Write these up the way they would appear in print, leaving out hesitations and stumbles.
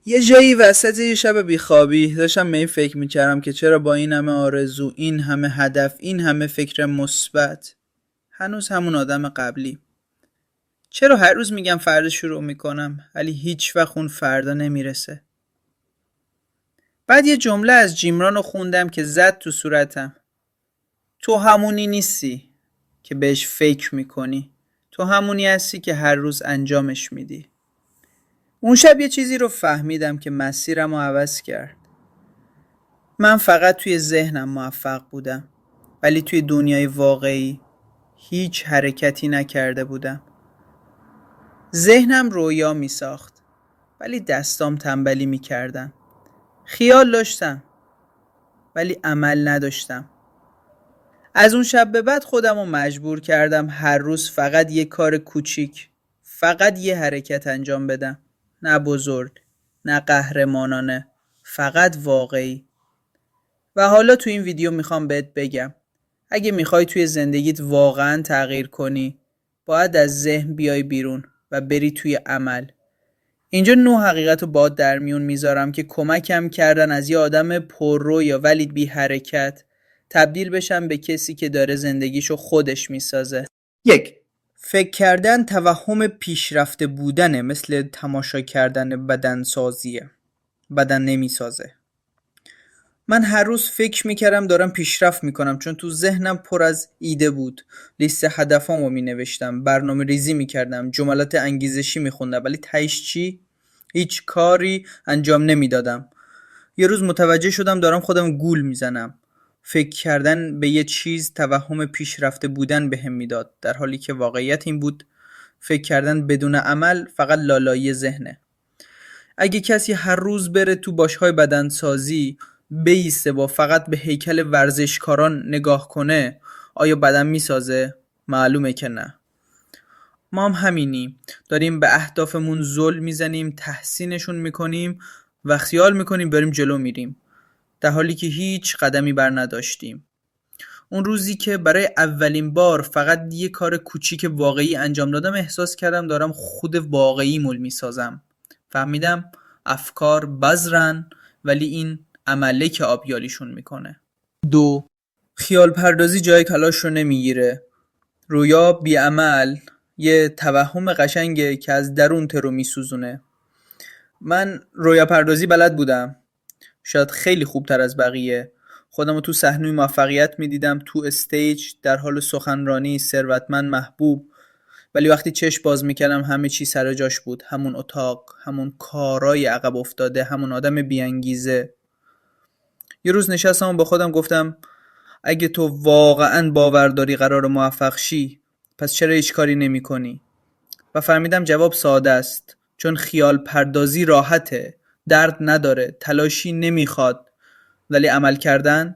یه جایی وسط یه شب بیخوابی داشتم به این فکر میکردم که چرا با این همه آرزو، این همه هدف، این همه فکر مثبت هنوز همون آدم قبلی. چرا هر روز میگم فردا شروع میکنم ولی هیچ وقت اون فردا نمیرسه. بعد یه جمله از جیمران رو خوندم که زد تو صورتم. تو همونی نیستی که بهش فکر میکنی، تو همونی هستی که هر روز انجامش میدی. اون شب یه چیزی رو فهمیدم که مسیرم رو عوض کرد. من فقط توی ذهنم موفق بودم، ولی توی دنیای واقعی هیچ حرکتی نکرده بودم. ذهنم رویا می ساخت ولی دستام تنبلی می کردن. خیال داشتم ولی عمل نداشتم. از اون شب به بعد خودم رو مجبور کردم هر روز فقط یه کار کوچیک، فقط یه حرکت انجام بدم. نه بزرگ، نه قهرمانانه، فقط واقعی. و حالا تو این ویدیو میخوام بهت بگم اگه میخوای توی زندگیت واقعا تغییر کنی، باید از ذهن بیای بیرون و بری توی عمل. اینجا 9 حقیقت رو باهات در میون میذارم که کمکم کردن از یه آدم پررو یا ولی بی حرکت تبدیل بشم به کسی که داره زندگیشو خودش میسازه. 1. فکر کردن توهم پیشرفته بودنه، مثل تماشا کردن بدنسازیه. بدن نمیسازه. من هر روز فکر میکردم دارم پیشرفت میکنم، چون تو ذهنم پر از ایده بود. لیست هدفامو مینوشتم، برنامه ریزی میکردم، جملات انگیزشی میخوندم، ولی تهش چی؟ هیچ کاری انجام نمیدادم. یه روز متوجه شدم دارم خودم گول میزنم. فکر کردن به یه چیز توهم پیشرفته بودن بهم میداد، در حالی که واقعیت این بود فکر کردن بدون عمل فقط لالایی ذهنه. اگه کسی هر روز بره تو باشگاه بدنسازی، بایسته با فقط به هیکل ورزشکاران نگاه کنه، آیا بدن میسازه؟ معلومه که نه. ما هم همینیم، داریم به اهدافمون زل میزنیم، تحسینشون میکنیم و خیال میکنیم بریم جلو میریم، در حالی که هیچ قدمی بر نداشتیم. اون روزی که برای اولین بار فقط یه کار کوچیک واقعی انجام دادم، احساس کردم دارم خود واقعی مول میسازم. فهمیدم افکار بذرن، ولی این عمله که آبیالیشون میکنه. 2. خیال پردازی جای کلاش رو نمیگیره. رویا بی عمل یه توهم قشنگه که از درون رو میسوزونه. من رویا پردازی بلد بودم، شاید خیلی خوبتر از بقیه. خودم رو تو صحنه موفقیت میدیدم، تو استیج در حال سخنرانی، ثروتمند، محبوب. ولی وقتی چشم باز میکردم همه چی سر جاش بود. همون اتاق، همون کارای عقب افتاده، همون آدم بیانگیزه. یه روز نشستم و با خودم گفتم اگه تو واقعا باور داری قرار موفق شی، پس چرا هیچ کاری نمی کنی؟ و فهمیدم جواب ساده است. چون خیال پردازی راحته، درد نداره، تلاشی نمیخواد. ولی عمل کردن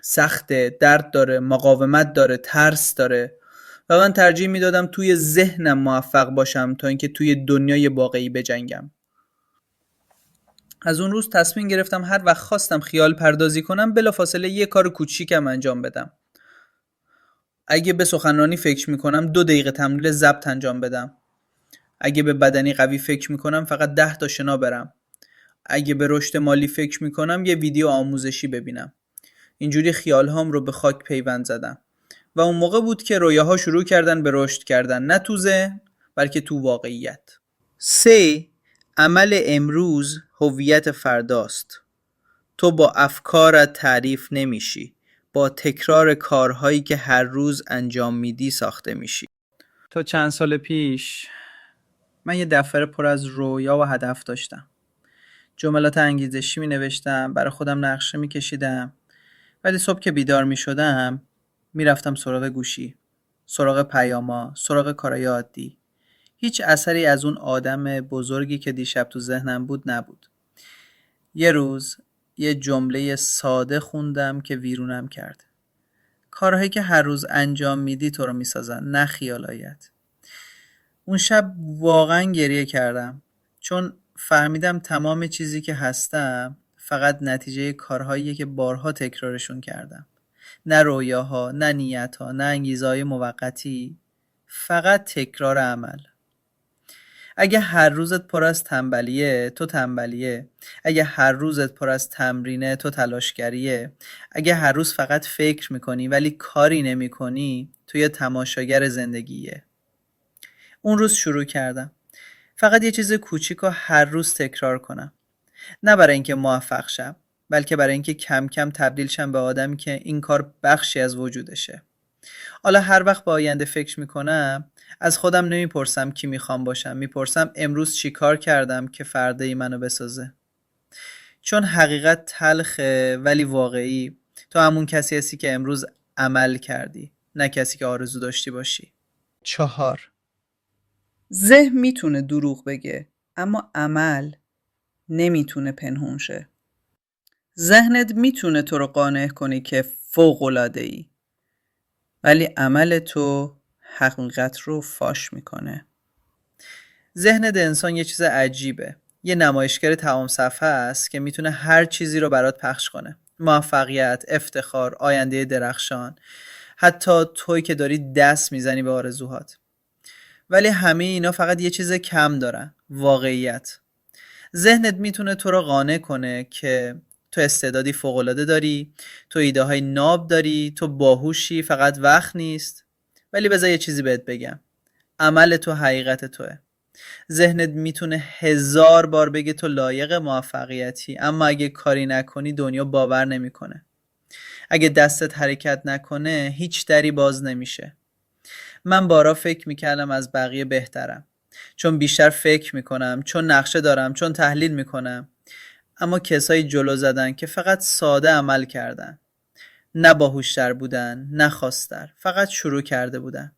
سخته، درد داره، مقاومت داره، ترس داره. و من ترجیح میدادم توی ذهنم موفق باشم تا اینکه توی دنیای واقعی بجنگم. از اون روز تصمیم گرفتم هر وقت خواستم خیال پردازی کنم، بلافاصله یه کار کوچیکم انجام بدم. اگه به سخنرانی فکر میکنم 2 دقیقه تمرین ضبط انجام بدم. اگه به بدنی قوی فکر میکنم فقط 10 تا شنا برم. اگه به رشد مالی فکر میکنم یه ویدیو آموزشی ببینم. اینجوری خیالهام رو به خاک پیوند زدم. و اون موقع بود که رویاها شروع کردن به رشد کردن، نه تو ذهن بلکه تو واقعیت. 3. عمل امروز هویت فرداست. تو با افکارت تعریف نمیشی، با تکرار کارهایی که هر روز انجام میدی ساخته میشی. تا چند سال پیش من یه دفتر پر از رویا و هدف داشتم. جملات انگیزشی می نوشتم، برای خودم نقشه می کشیدم. ولی صبح که بیدار می شدم می رفتم سراغ گوشی، سراغ پیاما، سراغ کارهای عادی. هیچ اثری از اون آدم بزرگی که دیشب تو ذهنم بود نبود. یه روز یه جمله ساده خوندم که ویرونم کرد. کارهایی که هر روز انجام میدی تو رو میسازن، نه خیالایت. اون شب واقعا گریه کردم، چون فهمیدم تمام چیزی که هستم فقط نتیجه کارهاییه که بارها تکرارشون کردم. نه رویاها، نه نیتها، نه انگیزه‌های موقتی، فقط تکرار عمل. اگه هر روزت پر از تنبلیه تو تنبلیه. اگه هر روزت پر از تمرینه تو تلاشگریه. اگه هر روز فقط فکر میکنی ولی کاری نمیکنی تو یه تماشاگر زندگیه. اون روز شروع کردم فقط یه چیز کوچیک رو هر روز تکرار کنم، نه برای اینکه موفق شم، بلکه برای اینکه کم کم تبدیل شم به آدمی که این کار بخشی از وجودشه. حالا هر وقت به آینده فکر میکنم از خودم نمیپرسم کی میخوام باشم، میپرسم امروز چی کار کردم که فردایی منو بسازه. چون حقیقت تلخه ولی واقعی. تو همون کسی هستی که امروز عمل کردی، نه کسی که آرزو داشتی باشی. 4. ذهن میتونه دروغ بگه اما عمل نمیتونه پنهون شه. ذهنت میتونه تو رو قانع کنی که فوق‌العاده‌ای، ولی عمل تو حقیقت رو فاش میکنه. ذهن انسان یه چیز عجیبه. یه نمایشگر تمام صفحه است که میتونه هر چیزی رو برات پخش کنه. موفقیت، افتخار، آینده درخشان، حتی تویی که داری دست میزنی به آرزوهات. ولی همه اینا فقط یه چیز کم دارن: واقعیت. ذهنت میتونه تو رو قانع کنه که تو استعدادی فوق‌العاده داری، تو ایده های ناب داری، تو باهوشی، فقط وقت نیست. ولی بذار یه چیزی بهت بگم: عمل تو حقیقت توه. ذهنت میتونه 1000 بار بگه تو لایق موفقیتی، اما اگه کاری نکنی دنیا باور نمیکنه. اگه دستت حرکت نکنه هیچ دری باز نمیشه. من بارا فکر میکردم از بقیه بهترم، چون بیشتر فکر میکنم، چون نقشه دارم، چون تحلیل میکنم. اما کسایی جلو زدن که فقط ساده عمل کردن، نه باهوشتر بودن، نه خواستر، فقط شروع کرده بودن.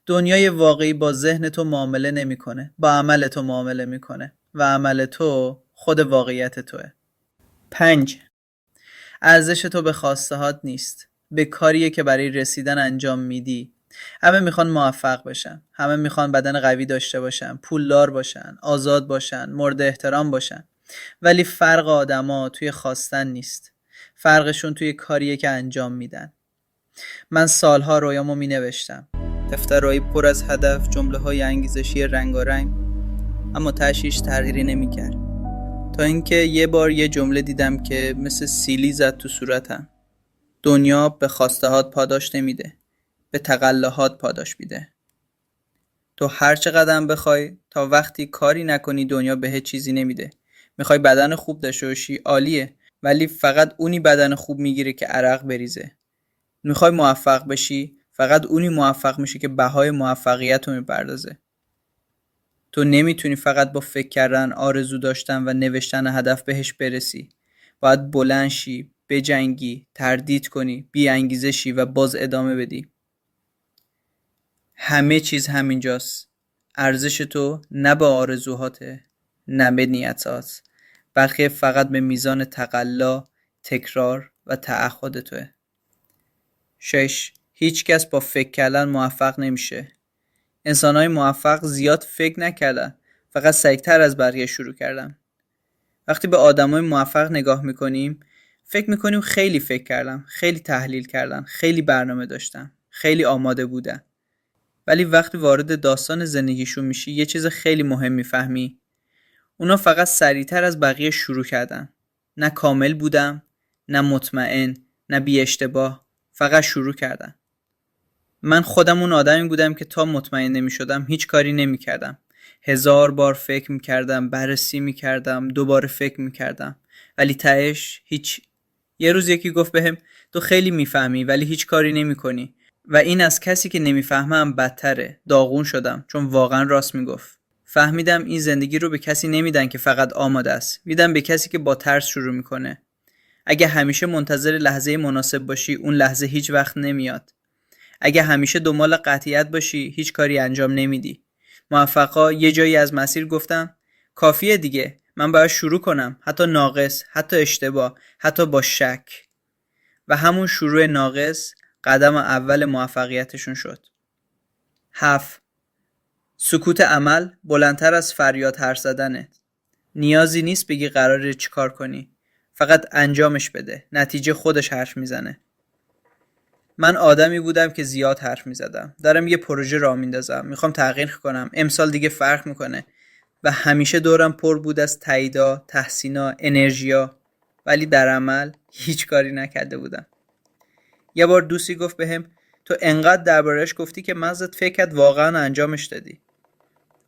دنیای واقعی با ذهن تو معامله نمیکنه، با عمل تو معامله میکنه و عمل تو خود واقعیت توه. 5. ارزش تو به خواسته هات نیست، به کاریه که برای رسیدن انجام میدی. همه میخوان موفق بشن، همه میخوان بدن قوی داشته باشن، پولدار باشن، آزاد باشن، مورد احترام باشن. ولی فرق آدما توی خواستن نیست، فرقشون توی کاریه که انجام میدن. من سالها رویامو مینوشتم، دفترهایی پر از هدف، جمله های انگیزشی رنگارنگ، اما تهش تغییری نمیکرد. تا اینکه یه بار یه جمله دیدم که مثل سیلی زد تو صورتم: دنیا به خواسته هات پاداش نمیده، به تقلاهات پاداش میده. تو هر چقدر بخوای، تا وقتی کاری نکنی دنیا بهت چیزی نمیده. میخوای بدن خوب داشته باشی، عالیه، ولی فقط اونی بدن خوب میگیره که عرق بریزه. میخوای موفق بشی، فقط اونی موفق میشه که بهای موفقیت رو میپردازه. تو نمیتونی فقط با فکر کردن، آرزو داشتن و نوشتن هدف بهش برسی. باید بلند شی، بجنگی، تردید کنی، بی انگیزه شی و باز ادامه بدی. همه چیز همینجاست. ارزش تو نه به آرزوهاته، نه به نیتات، بلکه فقط به میزان تقلا، تکرار و تعهد توه. 6. هیچ کس با فکر کردن موفق نمیشه. انسان‌های موفق زیاد فکر نکردن، فقط سریعتر از بقیه شروع کردن. وقتی به آدمای موفق نگاه میکنیم، فکر میکنیم خیلی فکر کردن، خیلی تحلیل کردن، خیلی برنامه داشتن، خیلی آماده بودن. ولی وقتی وارد داستان زندگیشون میشی یه چیز خیلی مهم میفهمی: اونا فقط سریعتر از بقیه شروع کردن. نه کامل بودن، نه مطمئن، نه بی اشتباه، فقط شروع کردن. من خودم اون آدمی بودم که تا مطمئن نمی شدم هیچ کاری نمی کردم. 1000 بار فکر می کردم، بررسی می کردم، دوباره فکر می کردم، ولی تهش هیچ. یه روز یکی گفت بهم: تو خیلی می فهمی ولی هیچ کاری نمی کنی. و این از کسی که نمی فهمم بدتره. داغون شدم، چون واقعا راست می گفت. فهمیدم این زندگی رو به کسی نمیدن که فقط آماده است، میدن به کسی که با ترس شروع میکنه. اگه همیشه منتظر لحظه مناسب باشی، اون لحظه هیچ وقت نمیاد. اگه همیشه دنبال قطعیت باشی، هیچ کاری انجام نمیدی. موفقا یه جایی از مسیر گفتن: کافیه دیگه، من باید شروع کنم، حتی ناقص، حتی اشتباه، حتی با شک. و همون شروع ناقص قدم اول موفقیتشون شد. 7. سکوت عمل بلندتر از فریاد حرف زدنه. نیازی نیست بگی قراره چی کار کنی، فقط انجامش بده، نتیجه خودش حرف میزنه. من آدمی بودم که زیاد حرف میزدم. دارم یه پروژه راه میندازم، میخوام تغییر کنم، امسال دیگه فرق میکنه. و همیشه دورم پر بود از تاییدا، تحسینا، انرژیا، ولی در عمل هیچ کاری نکرده بودم. یه بار دوستی گفت بهم تو انقدر درباره‌اش گفتی که مغزت فکر کرد واقعا انجامش دادی.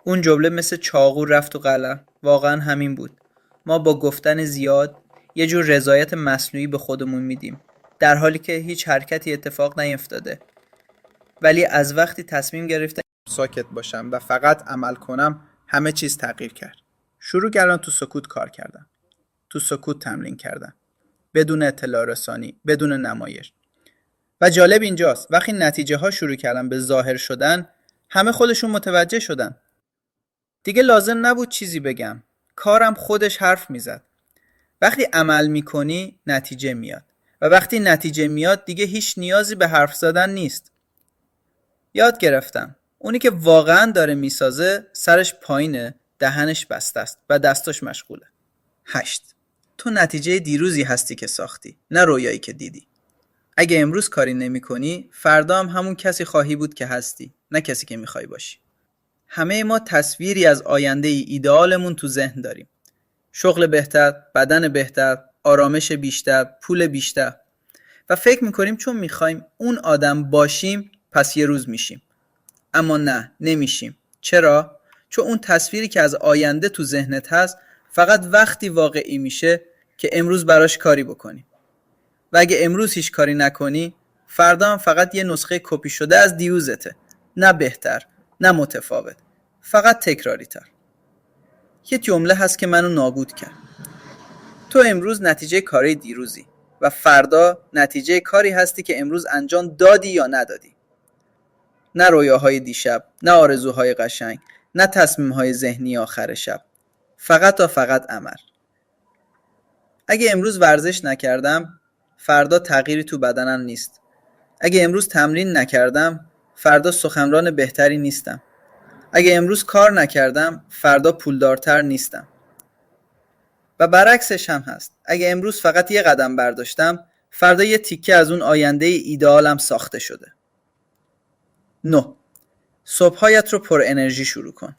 اون جمله مثل چاقو رفت تو قلم. واقعا همین بود. ما با گفتن زیاد یه جور رضایت مصنوعی به خودمون میدیم، در حالی که هیچ حرکتی اتفاق نیفتاده. ولی از وقتی تصمیم گرفتم ساکت باشم و فقط عمل کنم، همه چیز تغییر کرد. شروع کردم تو سکوت کار کردم. تو سکوت تمرین کردم. بدون اطلاع رسانی، بدون نمایش. و جالب اینجاست، وقتی نتیجه ها شروع کردن به ظاهر شدن، همه خودشون متوجه شدن. دیگه لازم نبود چیزی بگم. کارم خودش حرف میزد. وقتی عمل میکنی نتیجه میاد. و وقتی نتیجه میاد دیگه هیچ نیازی به حرف زدن نیست. یاد گرفتم اونی که واقعا داره میسازه سرش پایینه، دهنش بسته است و دستاش مشغوله. 8. تو نتیجه دیروزی هستی که ساختی، نه رویایی که دیدی. اگه امروز کاری نمی کنی، فردا هم همون کسی خواهی بود که هستی، نه کسی که میخوای باشی. همه ما تصویری از آینده ایدئالمون تو ذهن داریم. شغل بهتر، بدن بهتر، آرامش بیشتر، پول بیشتر. و فکر میکنیم چون میخوایم اون آدم باشیم، پس یه روز میشیم. اما نه، نمیشیم. چرا؟ چون اون تصویری که از آینده تو ذهنت هست، فقط وقتی واقعی میشه که امروز براش کاری بکنی. و اگه امروز هیچ کاری نکنی، فردا هم فقط یه نسخه کپی شده از دیروزته. نه بهتر، نه متفاوت. فقط تکراری تر. یه جمله هست که منو نابود کرد. تو امروز نتیجه کاری دیروزی و فردا نتیجه کاری هستی که امروز انجام دادی یا ندادی. نه رویاهای دیشب، نه آرزوهای قشنگ، نه تصمیمهای ذهنی آخر شب. فقط و فقط عمل. اگه امروز ورزش نکردم، فردا تغییری تو بدنم نیست. اگه امروز تمرین نکردم، فردا سخنران بهتری نیستم. اگه امروز کار نکردم، فردا پولدارتر نیستم. و برعکسش هم هست. اگه امروز فقط یه قدم برداشتم، فردا یه تیکه از اون آینده ایدئالم ساخته شده. 9. صبح‌هایت رو پر انرژی شروع کن.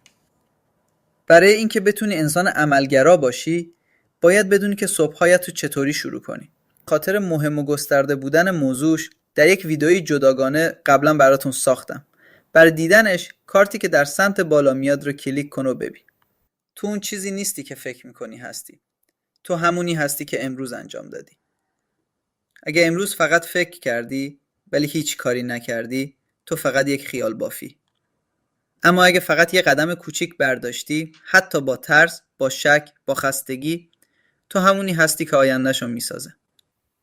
برای اینکه بتونی انسان عملگرا باشی، باید بدونی که صبح‌هایت رو چطوری شروع کنی. خاطر مهم و گسترده بودن موضوعش در یک ویدئوی جداگانه قبلا براتون ساختم. برای دیدنش کارتی که در سمت بالا میاد رو کلیک کن و ببین. تو اون چیزی نیستی که فکر میکنی هستی. تو همونی هستی که امروز انجام دادی. اگه امروز فقط فکر کردی ولی هیچ کاری نکردی، تو فقط یک خیال بافی. اما اگه فقط یه قدم کوچیک برداشتی، حتی با ترس، با شک، با خستگی، تو همونی هستی که آینده‌شو میسازه.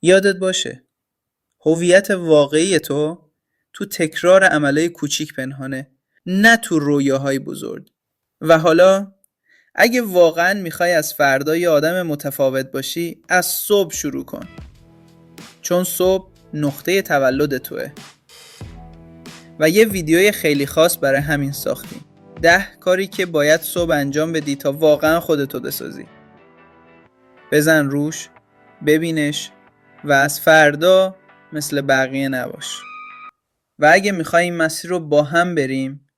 یادت باشه، هویت واقعی تو تکرار عملهای کوچیک پنهانه، نه تو رویاهای بزرگ. و حالا اگه واقعا میخوای از فردا یه آدم متفاوت باشی، از صبح شروع کن. چون صبح نقطه تولد توه. و یه ویدیوی خیلی خاص برای همین ساختیم. 10 کاری که باید صبح انجام بدی تا واقعا خودتو بسازی. بزن روش، ببینش و از فردا مثل بقیه نباش. و اگه میخوای این مسیر رو با هم بریم،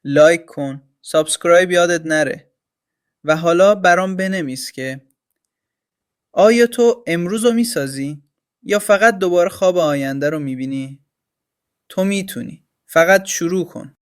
لایک کن، سابسکرایب یادت نره. و حالا برام بنویس که آیا تو امروز رو میسازی یا فقط دوباره خواب آینده رو میبینی؟ تو میتونی. فقط شروع کن.